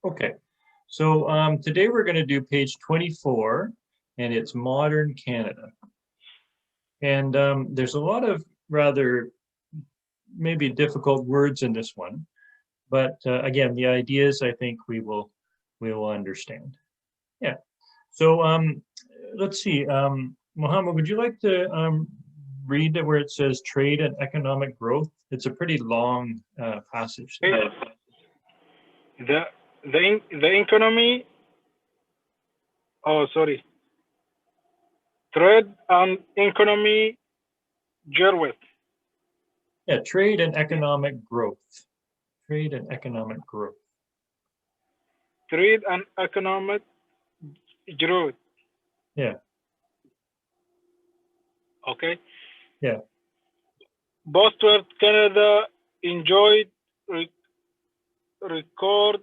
Okay, so today we're going to do page 24, and it's Modern Canada. And there's a lot of rather maybe difficult words in this one, but again, the ideas I think we will understand. Yeah. So let's see, Mohammed, would you like to read it where it says trade and economic growth? It's a pretty long passage. The economy, oh sorry, trade and economy growth. Yeah, trade and economic growth. Trade and economic growth. Trade and economic growth. Yeah. Okay. Yeah. Both Canada enjoyed record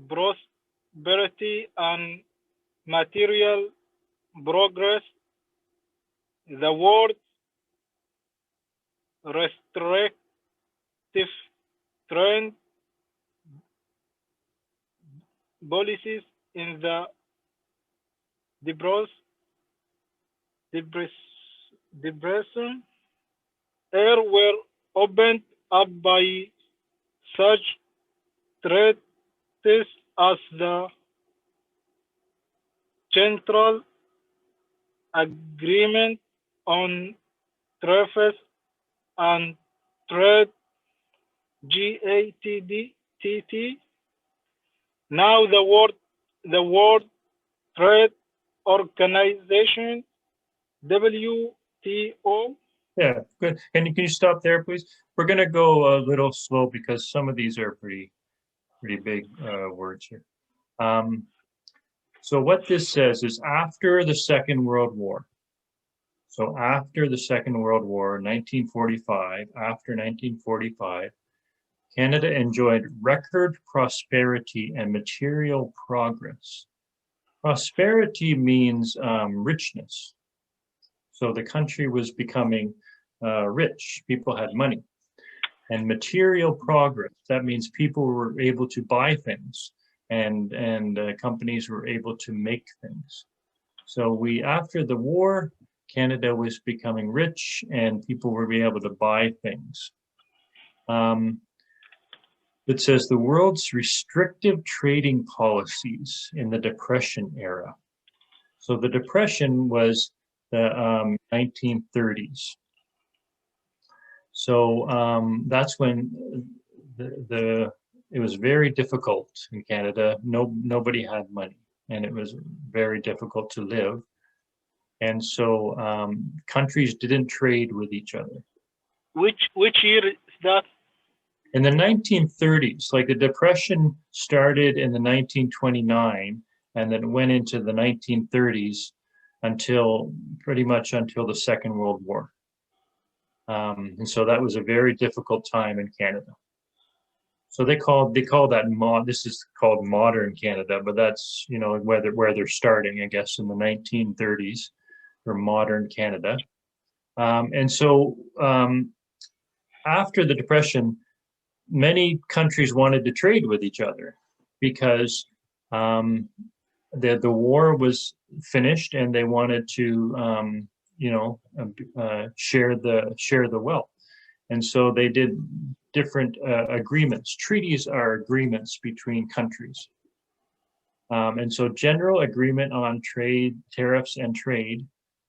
prosperity and material progress. The world restrictive trend policies in the depression era were opened up by such treaties as the Central Agreement on Tariffs and Trade GATT. Now the World Trade Organization WTO. Yeah, good. Can you stop there, please? We're going to go a little slow because some of these are pretty big words here. So what this says is after the Second World War. So after the Second World War, 1945, after 1945, Canada enjoyed record prosperity and material progress. Prosperity means richness. So the country was becoming rich, people had money. And material progress, that means people were able to buy things and companies were able to make things. So after the war, Canada was becoming rich and people were being able to buy things. It says the world's restrictive trading policies in the Depression era. So the Depression was the 1930s. So that's when it was very difficult in Canada. Nobody had money, and it was very difficult to live. And so countries didn't trade with each other. Which year is that? In the 1930s, like the Depression started in the 1929 and then went into the 1930s until pretty much until the Second World War. And so that was a very difficult time in Canada. So they call that this is called modern Canada, but that's, you know, where they're starting, I guess, in the 1930s for modern Canada. And so after the Depression, many countries wanted to trade with each other because the war was finished and they wanted to share the wealth, and so they did different agreements. Treaties are agreements between countries, and so general agreement on trade, tariffs, and trade,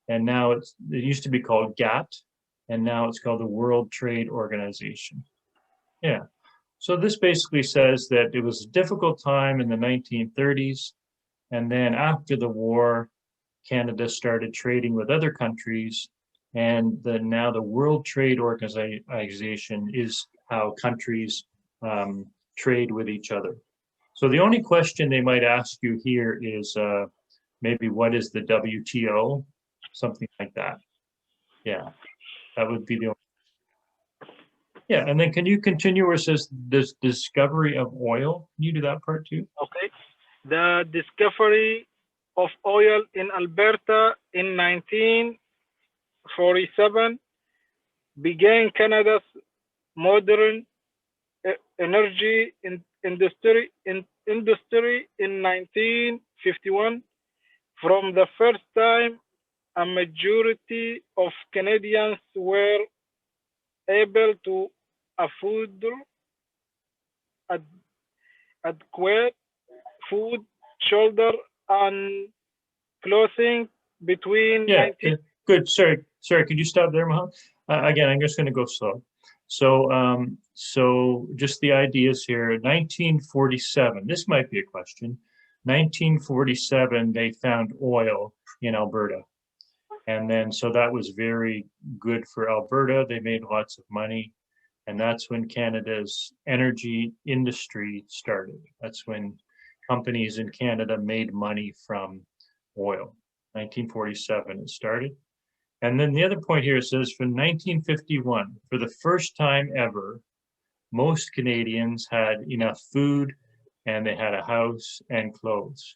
and now it used to be called GATT, and now it's called the World Trade Organization. Yeah. So this basically says that it was a difficult time in the 1930s, and then after the war, Canada started trading with other countries, and now the World Trade Organization is how countries trade with each other. So the only question they might ask you here is maybe what is the WTO? Something like that. Yeah, that would be the only. Yeah, and then can you continue where it says this discovery of oil? Can you do that part too? Okay. The discovery of oil in Alberta in 1947 began Canada's modern energy industry in 1951. From the first time, a majority of Canadians were able to afford ad- adequate food, shelter, and clothing between Yeah, 19. good. Sorry, could you stop there, Mohammed? Again, I'm just going to go slow. So just the ideas here. 1947. This might be a question. 1947, they found oil in Alberta, and then so that was very good for Alberta. They made lots of money, and that's when Canada's energy industry started. That's when companies in Canada made money from oil. 1947 it started. And then the other point here says from 1951, for the first time ever, most Canadians had enough food and they had a house and clothes.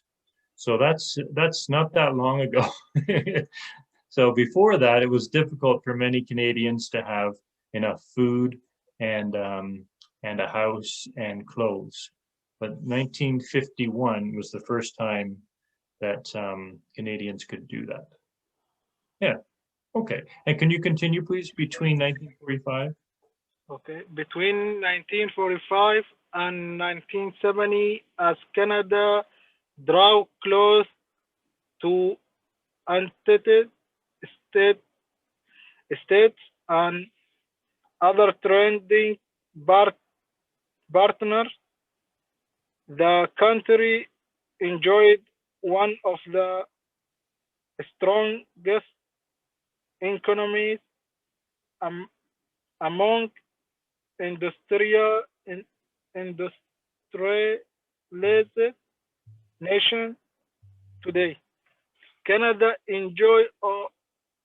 So that's not that long ago. So before that, it was difficult for many Canadians to have enough food and a house and clothes. But 1951 was the first time that Canadians could do that. Yeah. Okay. And can you continue, please, between 1945? Okay, between 1945 and 1970, as Canada drew close to entities, state, states, and other trading partners, the country enjoyed one of the strongest economies am- among industrial in, industrialized nations today. Canada enjoys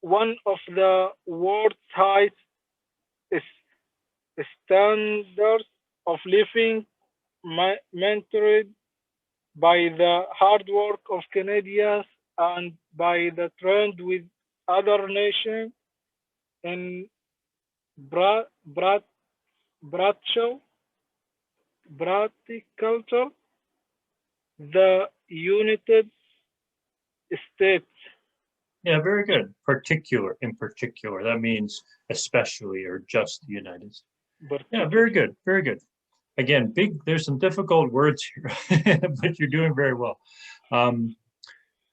one of the world's highest standards of living, mentored by the hard work of Canadians and by the trend with other nations in Bra- Brat- Bradshaw, Braticulture, the United States. Yeah, very good. Particular, in particular. That means especially or just the United States. Yeah, very good. Very good. Again, there's some difficult words here, but you're doing very well.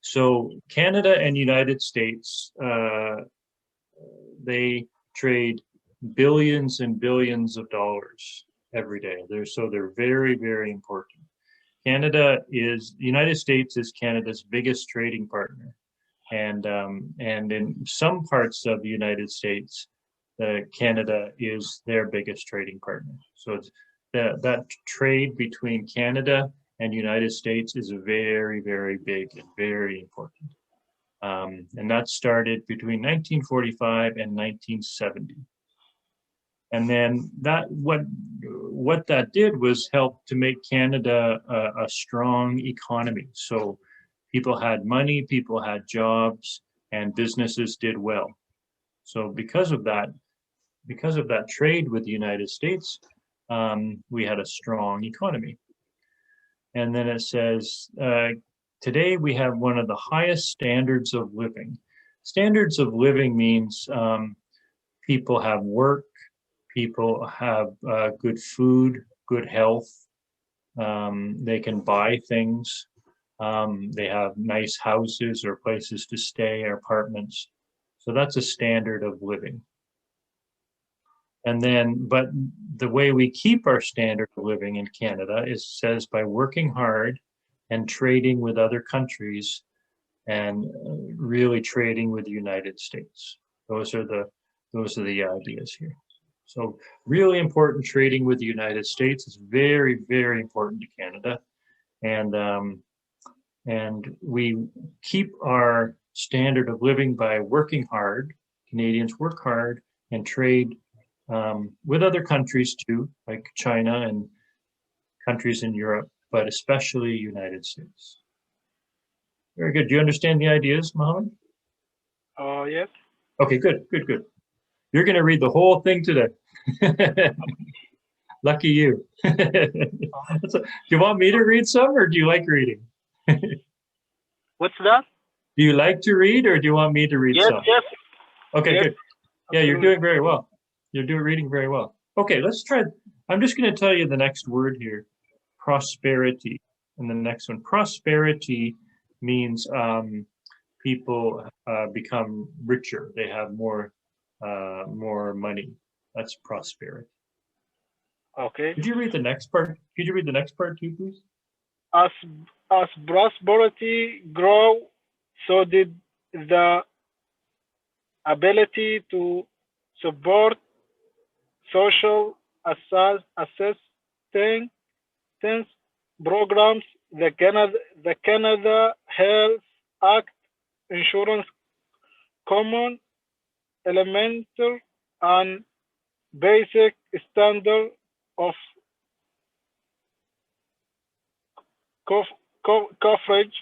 So Canada and United States, they trade billions and billions of dollars every day. They're very, very important. The United States is Canada's biggest trading partner. And in some parts of the United States, Canada is their biggest trading partner. So it's that trade between Canada and United States is very, very big and very important. And that started between 1945 and 1970. And then what that did was help to make Canada a strong economy. So people had money, people had jobs, and businesses did well. So because of that trade with the United States, we had a strong economy. And then it says, today we have one of the highest standards of living. Standards of living means people have work, people have good food, good health, they can buy things, they have nice houses or places to stay or apartments. So that's a standard of living. And then, but the way we keep our standard of living in Canada says by working hard and trading with other countries and really trading with the United States. Those are the ideas here. So really important trading with the United States is very, very important to Canada. And we keep our standard of living by working hard. Canadians work hard and trade with other countries too, like China and countries in Europe, but especially United States. Very good. Do you understand the ideas, Mohammed? Yes. Okay, good. You're going to read the whole thing today. Lucky you. Do you want me to read some, or do you like reading? What's that? Do you like to read, or do you want me to read Yes, some? yes, Okay, yes. good. Yeah, you're Absolutely. doing very well. You're reading very well. Okay, let's try. I'm just going to tell you the next word here, prosperity. And the next one, prosperity means people become richer. They have more money. That's prosperity. Okay. Could you read the next part? Could you read the next part too, please? As as prosperity grow, so did the ability to support social assistance programs. The Canada Health Act, insurance, common, elementary, and basic standard of coverage,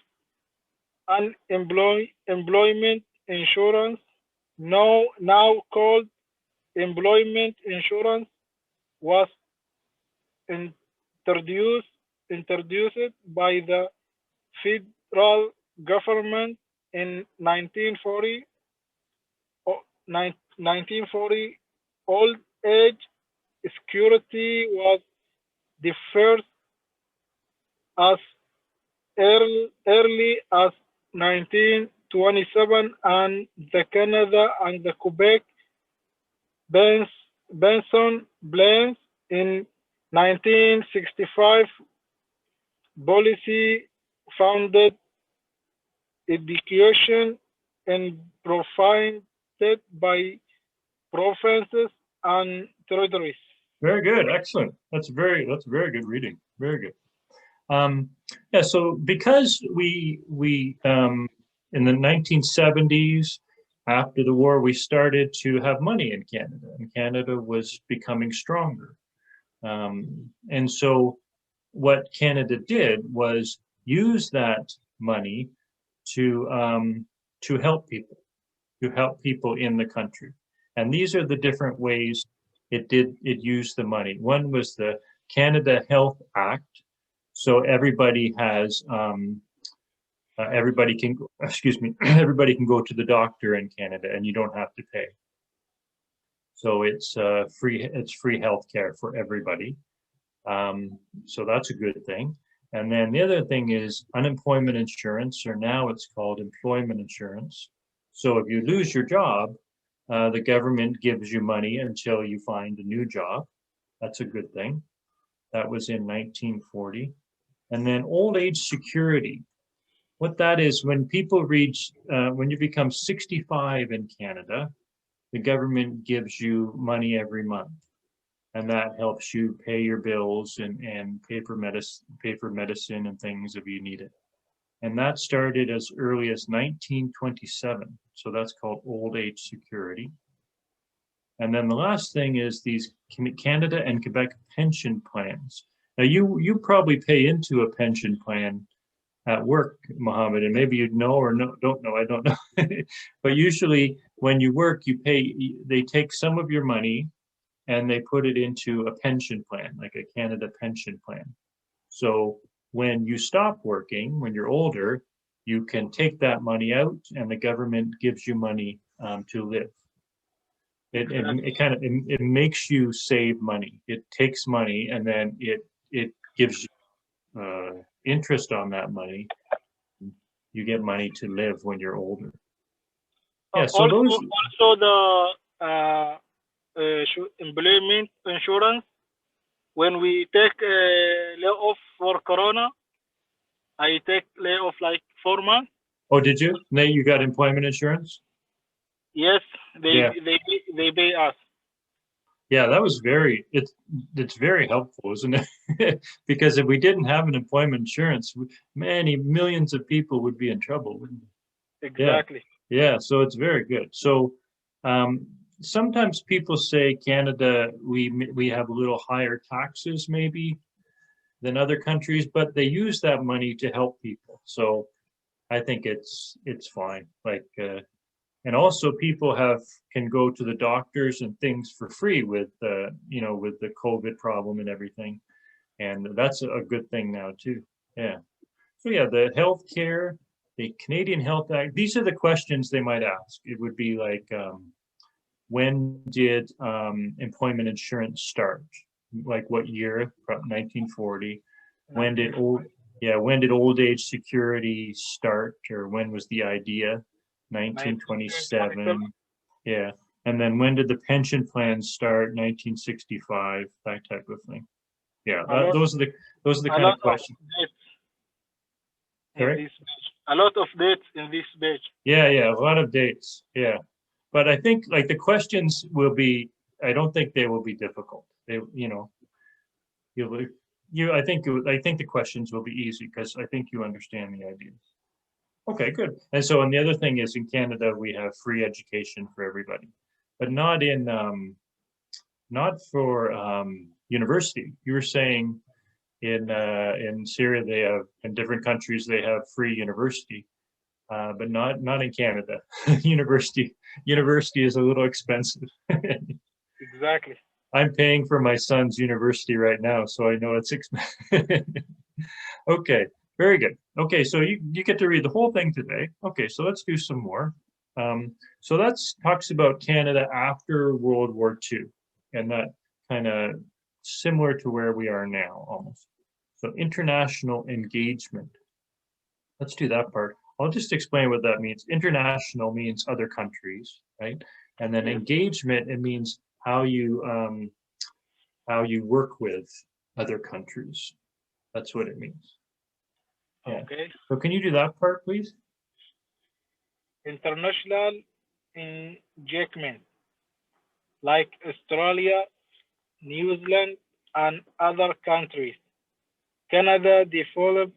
and employment insurance, now called employment insurance, was introduced introduced by the federal government in 1940. 1940, old age security was the first as early as 1927, and the Canada and the Quebec Benson plans in 1965 policy founded education and provided by provinces and territories. Very good. Excellent. That's very good reading. Very good. Yeah, so because we in the 1970s, after the war, we started to have money in Canada, and Canada was becoming stronger. And so what Canada did was use that money to help people in the country. And these are the different ways it used the money. One was the Canada Health Act. So everybody can, excuse me, everybody can go to the doctor in Canada, and you don't have to pay. So it's free healthcare for everybody. So that's a good thing. And then the other thing is unemployment insurance, or now it's called employment insurance. So if you lose your job, the government gives you money until you find a new job. That's a good thing. That was in 1940. And then old age security. What that is, when people when you become 65 in Canada, the government gives you money every month. And that helps you pay your bills and pay for medicine and things if you need it. And that started as early as 1927. So that's called old age security. And then the last thing is these Canada and Quebec pension plans. Now you probably pay into a pension plan at work, Mohammed, and maybe you know or don't know, I don't know. But usually when you work, they take some of your money and they put it into a pension plan, like a Canada pension plan. So when you stop working, when you're older, you can take that money out and the government gives you money to live. It makes you save money. It takes money and then it gives you interest on that money. You get money to live when you're older. Yeah, so also the employment insurance. When we take layoff for Corona, I take layoff like 4 months. Oh, did you? Nate, you got employment insurance? Yes, they pay us. Yeah, that was it's very helpful, isn't it? Because if we didn't have an employment insurance, many millions of people would be in trouble, wouldn't they? Exactly. Yeah, so it's very good. So sometimes people say Canada, we have a little higher taxes maybe than other countries, but they use that money to help people. So I think it's fine. Like And also people can go to the doctors and things for free with with the COVID problem and everything. And that's a good thing now too. Yeah. So yeah, the healthcare, the Canadian Health Act, these are the questions they might ask. It would be like, when did employment insurance start? Like what year? From 1940. When did old age security start, or when was the idea? 1927. Yeah. And then when did the pension plan start? 1965, that type of thing. Yeah, those are the kind of questions. A lot of dates in this page. Yeah, a lot of dates. Yeah. But I think like the questions will be, I don't think they will be difficult. They, I think the questions will be easy because I think you understand the ideas. Okay, good. And so, and the other thing is in Canada, we have free education for everybody, but not for university. You were saying in Syria, they have, in different countries, they have free university, but not in Canada. University is a little expensive. Exactly. I'm paying for my son's university right now, so I know it's expensive. Okay, very good. Okay, so you get to read the whole thing today. Okay, so let's do some more. So that talks about Canada after World War II, and that kind of similar to where we are now almost. So international engagement. Let's do that part. I'll just explain what that means. International means other countries, right? And then engagement, it means how you work with other countries. That's what it means. Yeah. Okay. So can you do that part, please? International engagement, like Australia, New Zealand, and other countries. Canada developed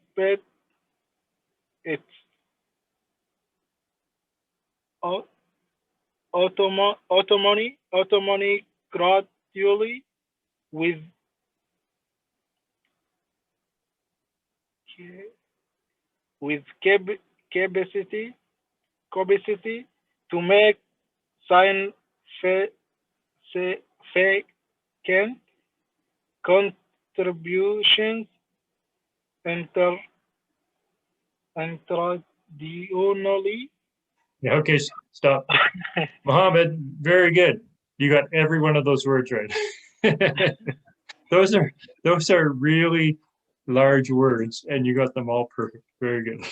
its autonomy gradually with capacity to make significant contributions internationally. Yeah, okay, stop. Mohammed, very good. You got every one of those words right. Those are really large words, and you got them all perfect. Very good.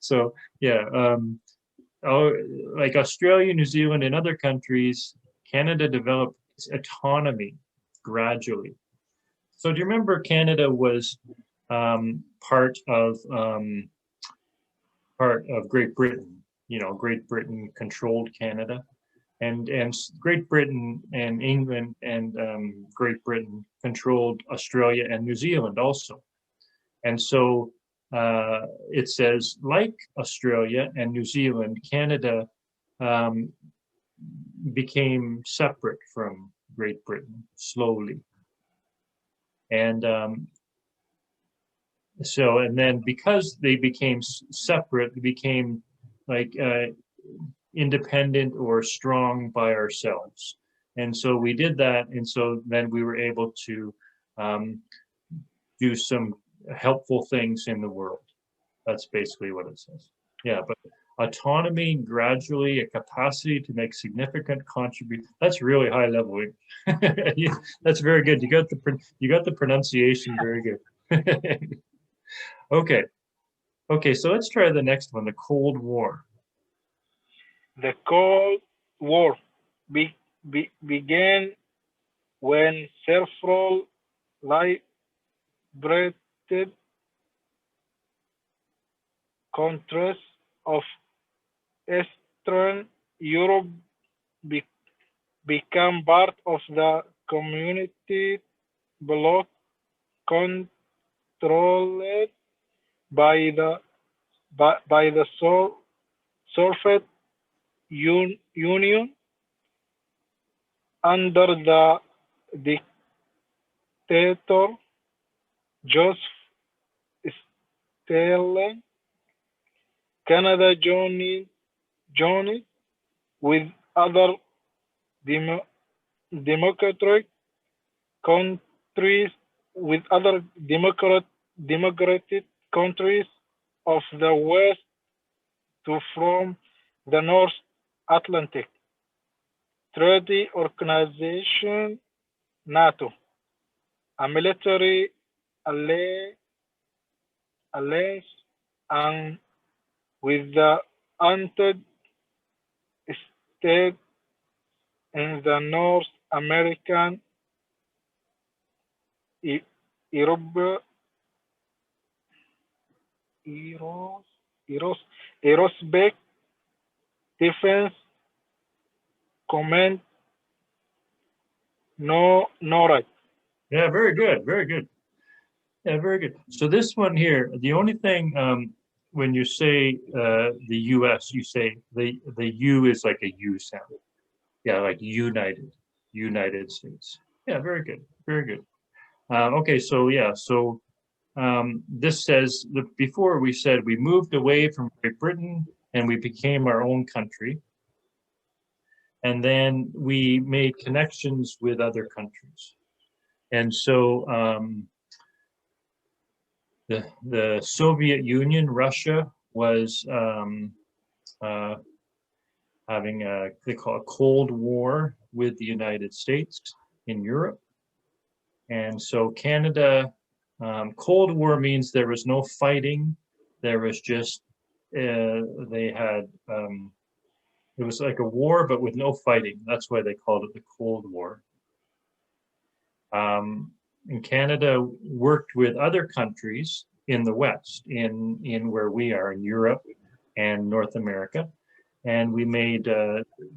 So yeah, like Australia, New Zealand, and other countries, Canada developed its autonomy gradually. So do you remember Canada was part of Great Britain? Great Britain controlled Canada, and Great Britain and England and Great Britain controlled Australia and New Zealand also. And so it says, like Australia and New Zealand, Canada became separate from Great Britain slowly. And and then because they became separate, they became like independent or strong by ourselves. And so we did that. And so then we were able to do some helpful things in the world. That's basically what it says. Yeah, but autonomy, gradually, a capacity to make significant contribution. That's really high level. That's very good. You got the pronunciation very good. Okay, so let's try the next one, the Cold War. The Cold War began when several liberated countries of Eastern Europe became part of the community bloc controlled by the Soviet Union under the dictator Joseph Stalin. Canada joined joined with other demo- democratic countries democratic countries of the West to form the North Atlantic Treaty Organization, NATO, a military alliance, and with the United States in the North American, E- Europe, Aerospace Defense Command, NORAD. Yeah, very good, very good. Yeah, very good. So this one here, the only thing, when you say the US, you say the U is like a U sound. Yeah, like United States. Yeah, very good, very good. Okay, so yeah, so this says that before we said we moved away from Great Britain and we became our own country. And then we made connections with other countries. And so the Soviet Union, Russia, was having they call a Cold War with the United States in Europe. And so Canada, Cold War means there was no fighting. There was just, they had, it was like a war, but with no fighting. That's why they called it the Cold War. And Canada worked with other countries in the West, in where we are, in Europe and North America. And we made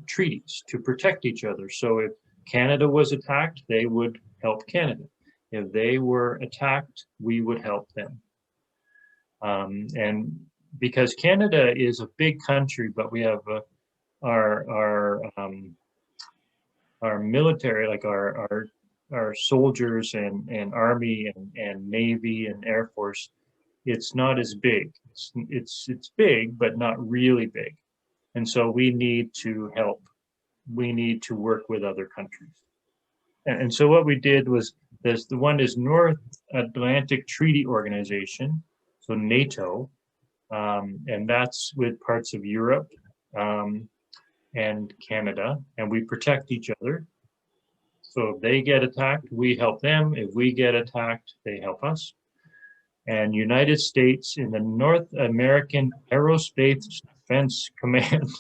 treaties to protect each other. So if Canada was attacked, they would help Canada. If they were attacked, we would help them. And because Canada is a big country, but we have our military, like our soldiers and army and navy and air force, it's not as big. It's big, but not really big. And so we need to help. We need to work with other countries. And so what we did was this, the one is North Atlantic Treaty Organization, so NATO, and that's with parts of Europe and Canada, and we protect each other. So if they get attacked, we help them. If we get attacked, they help us. And United States in the North American Aerospace Defense Command.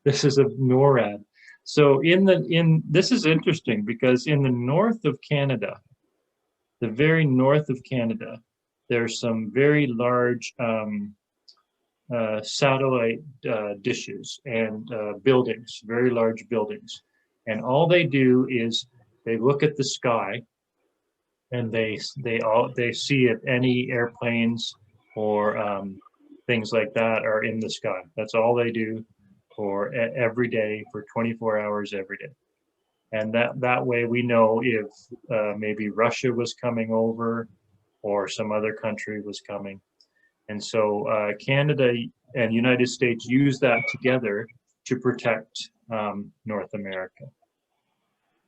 This is a NORAD. So this is interesting because in the north of Canada, the very north of Canada, there's some very large satellite dishes and buildings, very large buildings. And all they do is they look at the sky and they see if any airplanes or things like that are in the sky. That's all they do for every day, for 24 hours every day. And that way we know if maybe Russia was coming over or some other country was coming. And so Canada and United States use that together to protect North America.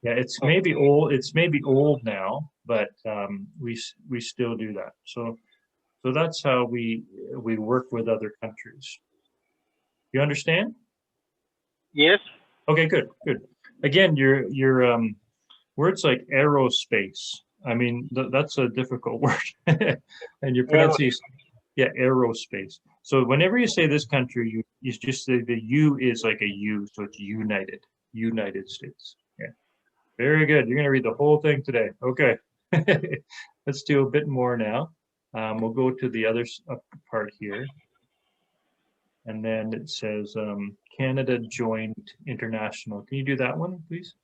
Yeah, it's maybe old. It's maybe old now, but we still do that. So that's how we work with other countries. You understand? Yes. Okay, good. Again, your words like aerospace. I mean, that's a difficult word, and your pronunciation. Yeah, aerospace. So whenever you say this country, you just say the U is like a U, so it's United States. Yeah. Very good. You're going to read the whole thing today. Okay. Let's do a bit more now. We'll go to the other part here. And then it says Canada joined international. Can you do that one, please?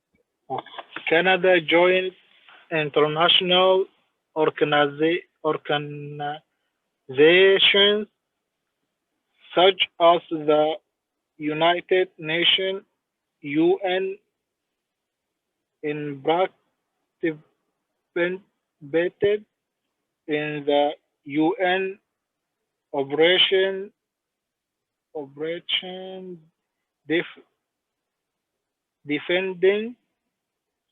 Canada joined international organizations such as the United Nations, UN, in participated in the UN Operation def- defending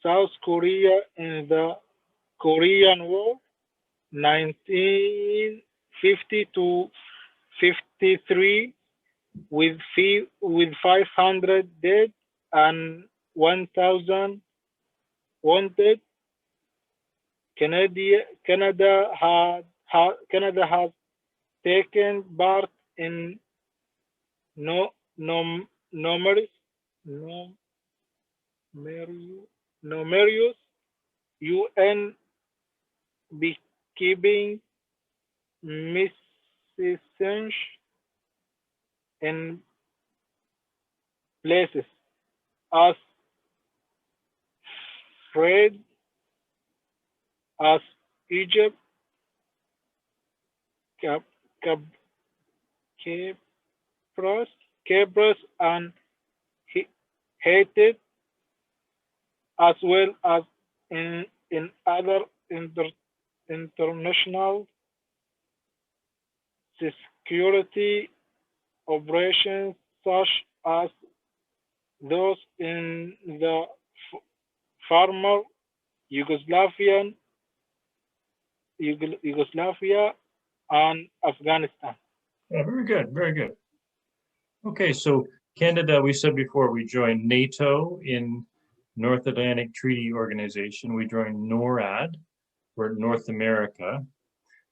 South Korea in the Korean War 1950 to 53 with 500 dead and 1,000 wounded. Canada has taken part in no, numerous numerous UN peacekeeping missions in places as Fred as Egypt, Cap, Cap, Cyprus, Cyprus and Haiti, as well as in other international security operations such as those in the former Yugoslavian Yugoslavia and Afghanistan. Yeah, very good, very good. Okay, so Canada, we said before, we joined NATO in North Atlantic Treaty Organization. We joined NORAD for North America.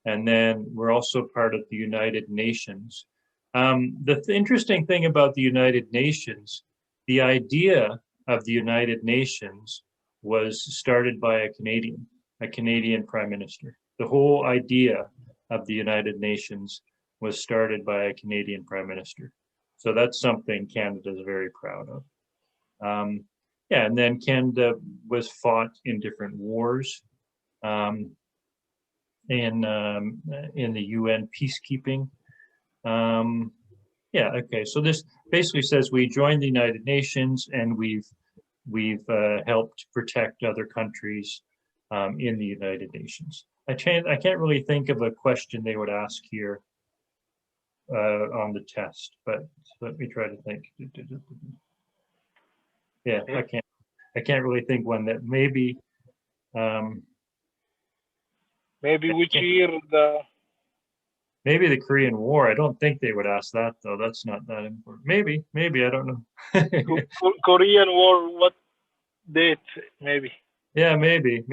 And then we're also part of the United Nations. The interesting thing about the United Nations, the idea of the United Nations was started by a Canadian Prime Minister. The whole idea of the United Nations was started by a Canadian Prime Minister. So that's something Canada is very proud of. Yeah, and then Canada was fought in different wars. In the UN peacekeeping. Yeah, okay. So this basically says we joined the United Nations and we've helped protect other countries in the United Nations. I can't really think of a question they would ask here on the test, but let me try to think. Yeah, I can't really think one that maybe. Maybe which year the Maybe the Korean War. I don't think they would ask that though. That's not that important. Maybe I don't know. Korean War, what date? Maybe. Yeah, maybe.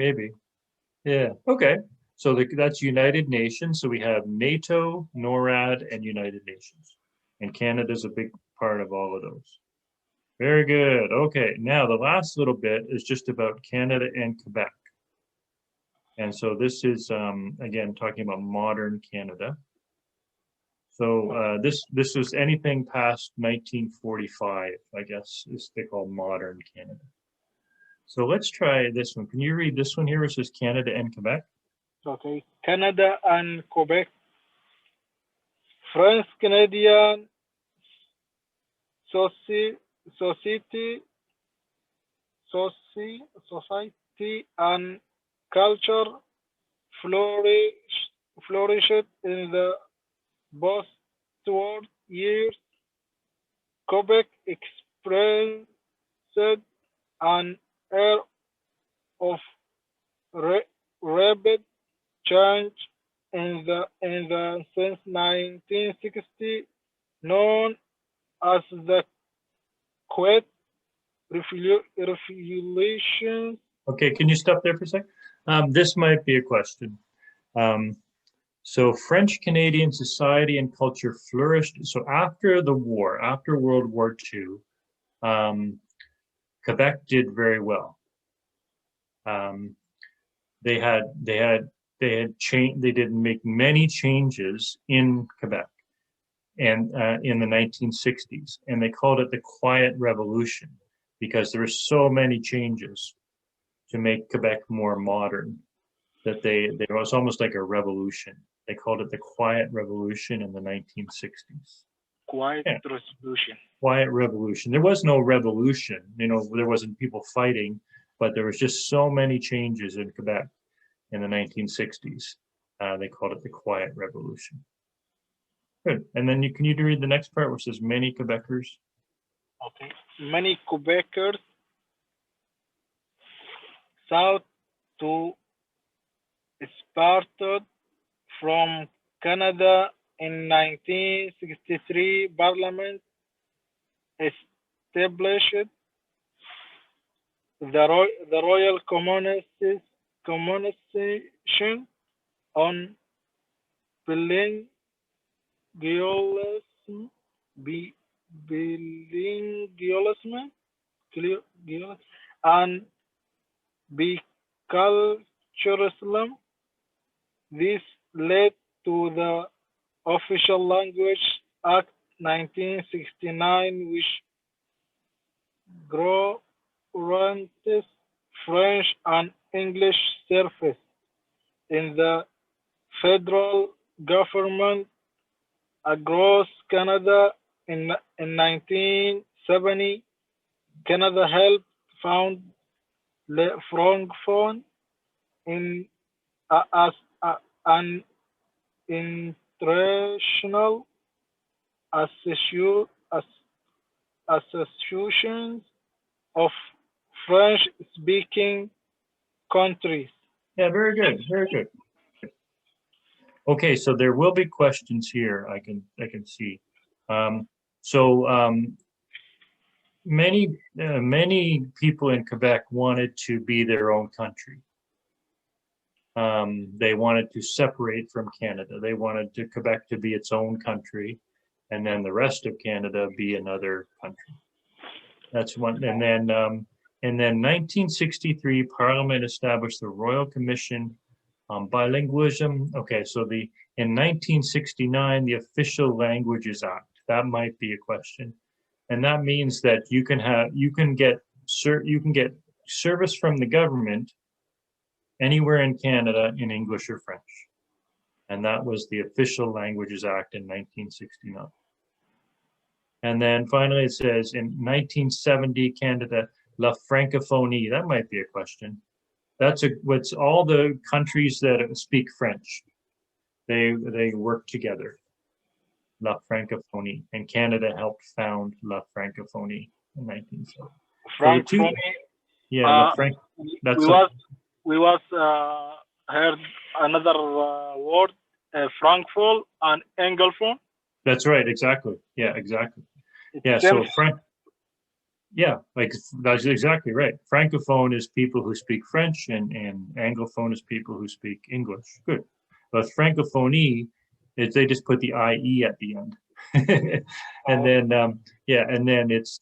Yeah. Okay. So that's United Nations. So we have NATO, NORAD, and United Nations, and Canada's a big part of all of those. Very good. Okay. Now the last little bit is just about Canada and Quebec. And so this is again talking about modern Canada. So this is anything past 1945, I guess, is they call modern Canada. So let's try this one. Can you read this one here? It says Canada and Quebec. Okay, Canada and Quebec. French Canadian society and culture flourished in the post-war years. Quebec experienced an era of rapid change in the since 1960, known as the Quebec Revolution. Okay, can you stop there for a sec? This might be a question. So French Canadian society and culture flourished. So after the war, after World War II, Quebec did very well. They did make many changes in Quebec and in the 1960s, and they called it the Quiet Revolution because there were so many changes to make Quebec more modern that there was almost like a revolution. They called it the Quiet Revolution in the 1960s. Quiet Revolution. Quiet Revolution. There was no revolution, there wasn't people fighting, but there was just so many changes in Quebec in the 1960s. They called it the Quiet Revolution. Good. And then can you read the next part where it says many Quebecers? Okay. Many Quebecers sought to export from Canada in 1963. Parliament established the Royal Commission on bilingualism, bilingualism, and biculturalism. This led to the Official Language Act 1969, which guarantees French and English service in the federal government across Canada. In 1970, Canada helped found Le Francophone in as an international associ- as- association of French-speaking countries. Yeah, very good, very good. Okay, so there will be questions here. I can see. Many people in Quebec wanted to be their own country. They wanted to separate from Canada. They wanted Quebec to be its own country, and then the rest of Canada be another country. That's one. And then 1963, Parliament established the Royal Commission on Bilingualism. Okay, so in 1969, the Official Languages Act. That might be a question, and that means that you can get service from the government anywhere in Canada in English or French. And that was the Official Languages Act in 1969. And then finally it says in 1970, Canada, La Francophonie. That might be a question. What's all the countries that speak French. They work together. La Francophonie. And Canada helped found La Francophonie in 1970. Francophonie. Yeah, we was heard another word, Frankfurt and Anglophone. That's right, exactly. Yeah, exactly. It's so that's exactly right. Francophone is people who speak French, and Anglophone is people who speak English. Good. But Francophonie is they just put the IE at the end. And then it's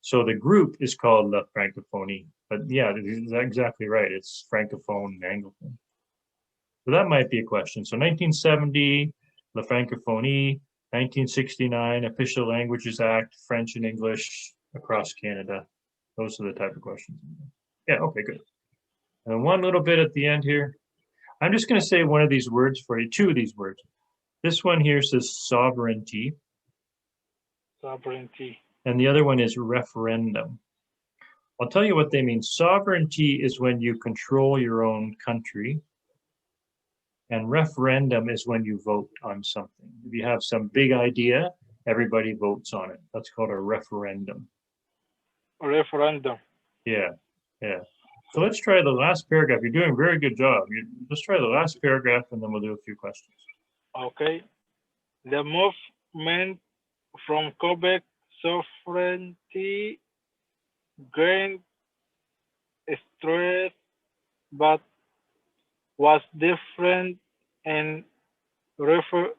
so the group is called La Francophonie. But yeah, that's exactly right. It's Francophone and Anglophone. So that might be a question. So 1970, La Francophonie, 1969, Official Languages Act, French and English across Canada. Those are the type of questions. Yeah, okay, good. And one little bit at the end here. I'm just going to say one of these words for you, two of these words. This one here says sovereignty. Sovereignty. And the other one is referendum. I'll tell you what they mean. Sovereignty is when you control your own country. And referendum is when you vote on something. If you have some big idea, everybody votes on it. That's called a referendum. A referendum. Yeah. So let's try the last paragraph. You're doing a very good job. Let's try the last paragraph and then we'll do a few questions. Okay. The movement from Quebec sovereignty gained strength, but was different in referendum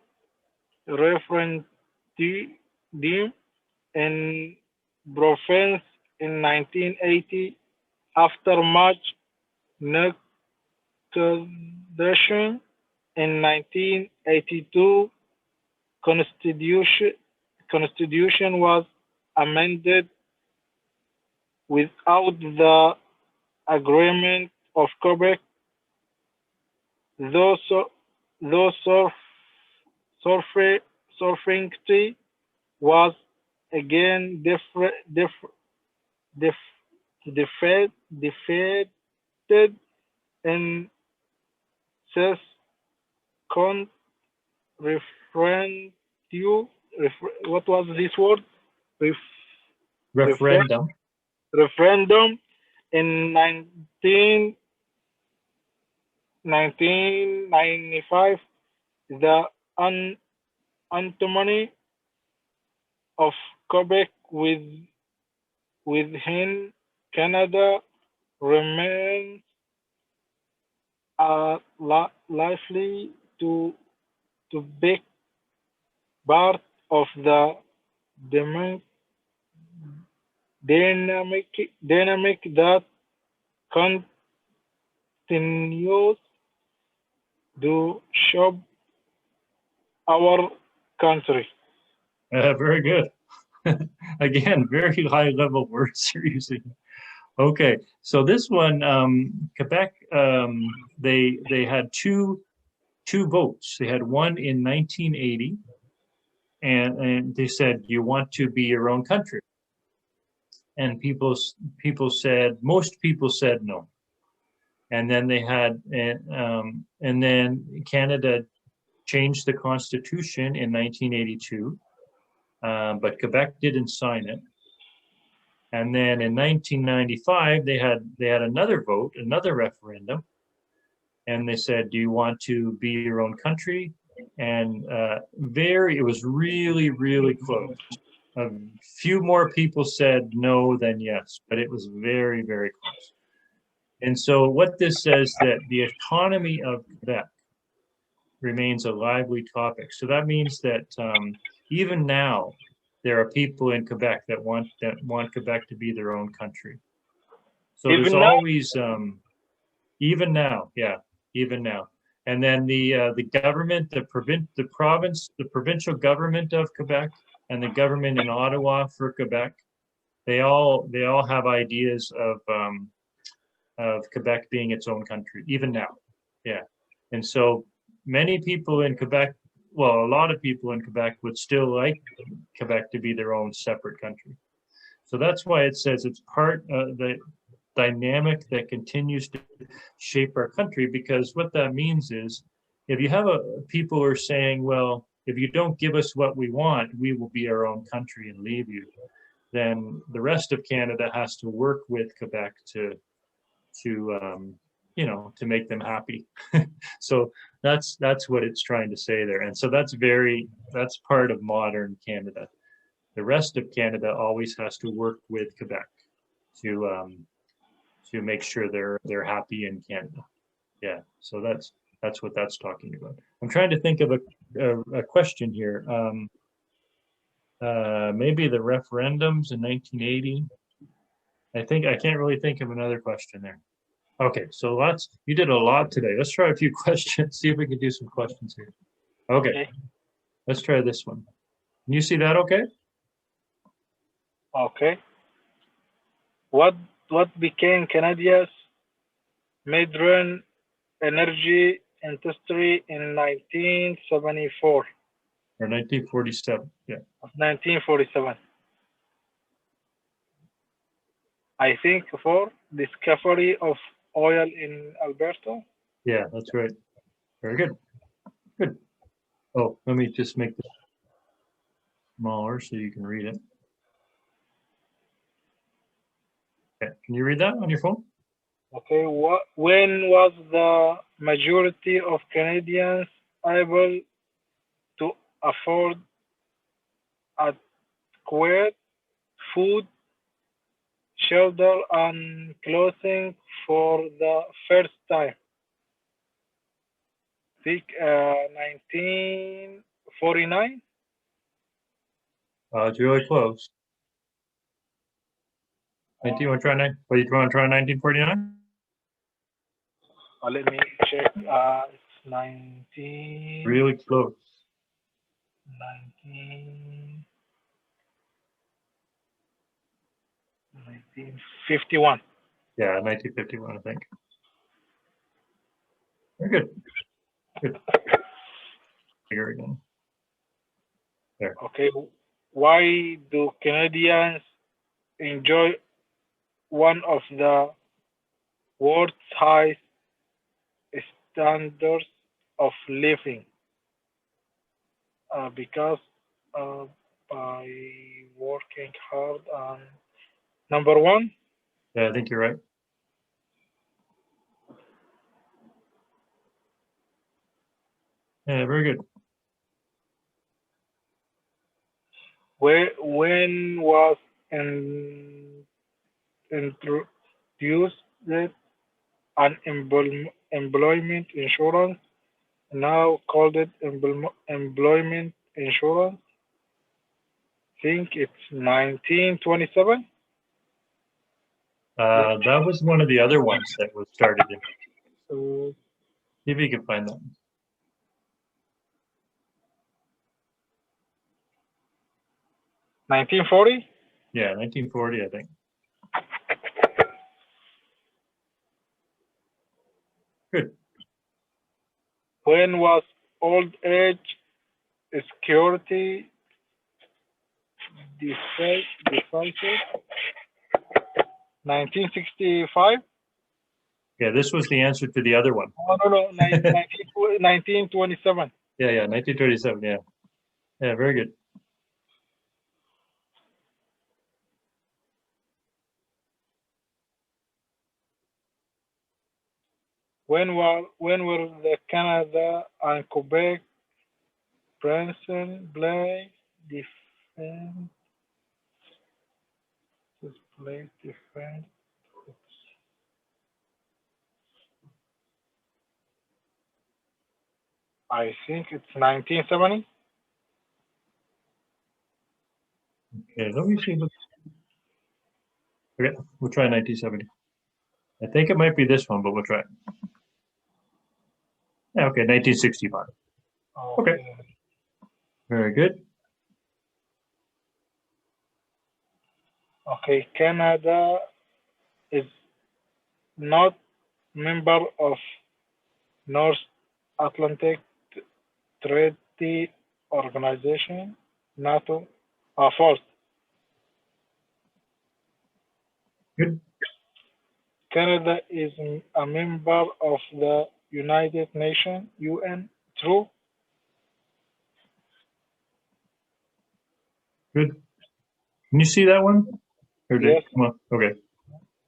in province in 1980 after much negotiation. In 1982 constitution was amended without the agreement of Quebec. Though sovereignty was again defeated in second referendum. What was this word? referendum. referendum in 1995, the autonomy of Quebec within Canada remains likely to be part of the dynamic dynamic that continues to shape our country. Very good. Again, very high level words you're using. Okay, so this one, Quebec, they had two votes. They had one in 1980, and they said, "You want to be your own country?" And most people said no. And then they had, and then Canada changed the constitution in 1982, but Quebec didn't sign it. And then in 1995, they had another vote, another referendum, and they said, "Do you want to be your own country?" And it was really, really close. A few more people said no than yes, but it was very, very close. And so what this says that the economy of Quebec remains a lively topic. So that means that even now, there are people in Quebec that want Quebec to be their own country. So there's always, even now, yeah, even now. And then the government, the provincial government of Quebec, and the government in Ottawa for Quebec, they all have ideas of Quebec being its own country, even now. Yeah. And so many people in Quebec, well, a lot of people in Quebec would still like Quebec to be their own separate country. So that's why it says it's part of the dynamic that continues to shape our country, because what that means is if you have people who are saying, well, if you don't give us what we want, we will be our own country and leave you, then the rest of Canada has to work with Quebec to make them happy. So that's what it's trying to say there. And so that's part of modern Canada. The rest of Canada always has to work with Quebec to make sure they're happy in Canada. Yeah, so that's what that's talking about. I'm trying to think of a question here. Maybe the referendums in 1980. I can't really think of another question there. Okay, so you did a lot today. Let's try a few questions, see if we can do some questions here. Okay, let's try this one. Can you see that okay? Okay. What became Canada's modern energy industry in 1974? Or 1947, yeah. 1947. I think for discovery of oil in Alberta. Yeah, that's right. Very good. Good. Oh, let me just make this smaller so you can read it. Okay, can you read that on your phone? Okay, when was the majority of Canadians able to afford adequate food, shelter, and clothing for the first time? I think 1949. It's really close. Do you want to try 1949? Let me check. It's 19. Really close. 1951. Yeah, 1951, I think. Very good. Good. Here again. There. Okay. Why do Canadians enjoy one of the world's highest standards of living? Because by working hard and Number one. Yeah, I think you're right. Yeah, very good. When was introduced employment insurance, now called it employment insurance? Think it's 1927. That was one of the other ones that was started in. So See if you can find that. 1940. Yeah, 1940, I think. Good. When was old age security decided? 1965. Yeah, this was the answer to the other one. Oh, no, 1927. Yeah, 1937. Yeah, very good. When were the Canada and Quebec Branson play defense? Play defense. I think it's 1970. Okay, let me see. Okay, we'll try 1970. I think it might be this one, but we'll try it. Yeah, okay, 1965. Okay. Very good. Okay, Canada is not member of North Atlantic Treaty Organization, NATO. First, Good. Canada is a member of the United Nations, UN. True. Good. Can you see that one? Or Yes. come on. Okay.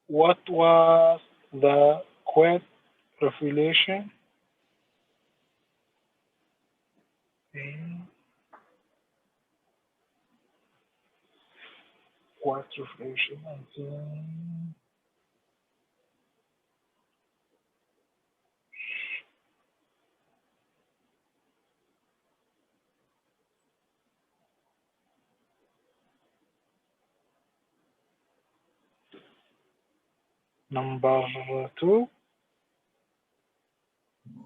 What was the Quet Revolution? Quet Revolution. I think. Number two.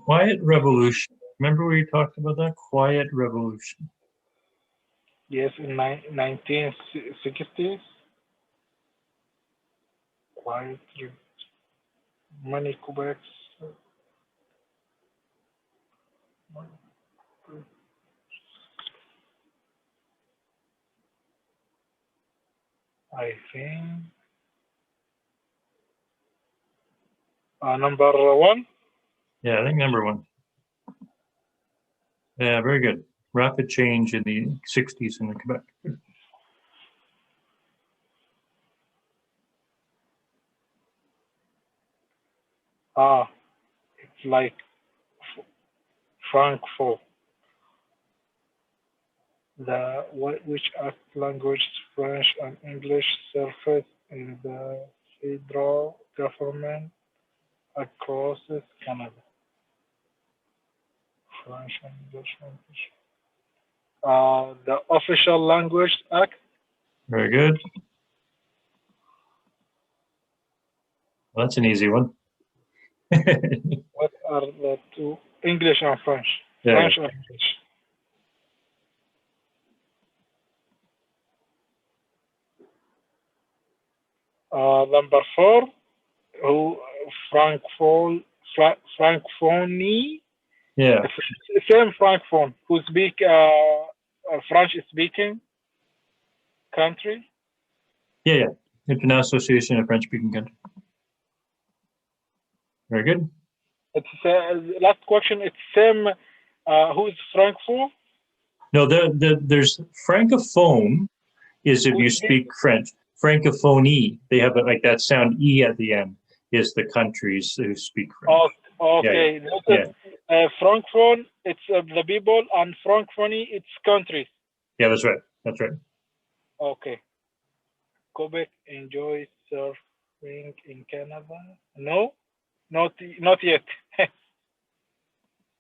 Quiet Revolution. Remember we talked about that? Quiet Revolution. Yes, in 1960s. Quiet. Many Quebecs. I think. Number one. Yeah, I think number one. Yeah, very good. Rapid change in the 60s in the Quebec. It's like Frankfurt. Which act languages, French and English, surface in the federal government across Canada. French and English. The Official Language Act. Very good. Well, that's an easy one. What are the two? English and French. Yeah. French and English. Number four, who Francophonie. Yeah. Same Francophone who speak French speaking country. Yeah. International Association of French-speaking countries. Very good. It's last question. It's same. Who is Francophone? No, there's Francophone is if you speak French. Francophonie, they have like that sound E at the end, is the countries who speak French. Okay. Yeah. Francophone, it's the people, and Francophonie, it's countries. Yeah, that's right. That's right. Okay. Quebec enjoys surfing in Canada? No, not yet.